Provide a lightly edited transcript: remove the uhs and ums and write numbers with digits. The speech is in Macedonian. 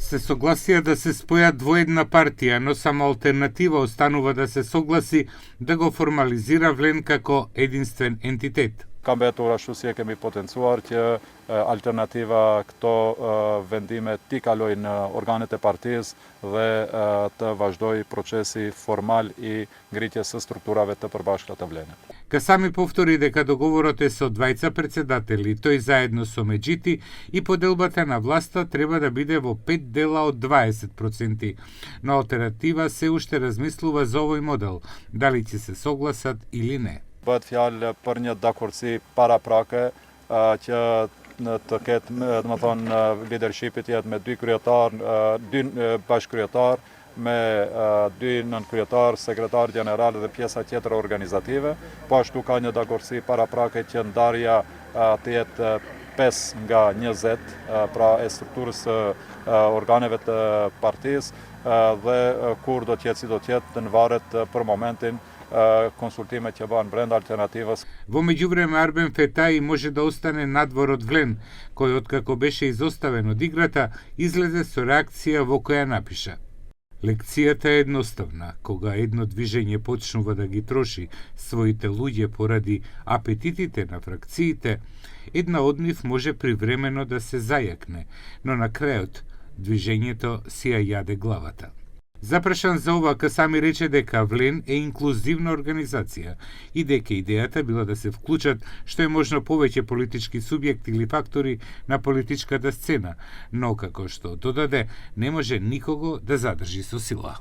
се согласија да се спојат во една партија, но само алтернатива останува да се согласи да го формализира Влен како единствен ентитет. Kandidatura што si e kemi potencuar që alternativa këto vendime t'i kalojnë në organet e partisë dhe të vazhdoj procesi formal I ngritjes së strukturave të përbashkëta të Vlenit. Касами повтори дека договорот е со двајца председатели, тој заедно со Меджити и поделбата на власта треба да биде во 5 дела од 20%, но алтернатива се уште размислува за овој модел, дали ќе се согласат или не. Bëhet fjalë për një dakordsi paraprake që të ketë, domethënë, leadershipi të jetë me 2 kryetar, 2 bashkryetar, me 2 nënkryetar, sekretar general dhe pjesa tjetër organizative. Po ashtu ka një dakordsi paraprake që ndarja të jetë 5 nga 20, pra e strukturës organeve të partisë dhe kur do të jetë si do të jetë në varet për momentin консултиме ќе баnë брenda алтернативës. Во меѓувреме Арбен Фетаи може да остане надвор од Влен, кој откако беше изоставен од играта, излезе со реакција во која напиша: Лекцијата е едноставна, кога едно движење почнува да ги троши своите луѓе поради апетитите на фракциите, една од нив може привремено да се зајакне, но на крајот движењето си ја јаде главата. Запрашан за ова, Касами рече дека Влен е инклузивна организација и дека идејата била да се вклучат што е можно повеќе политички субјекти или фактори на политичката сцена, но како што додаде, не може никого да задржи со сила.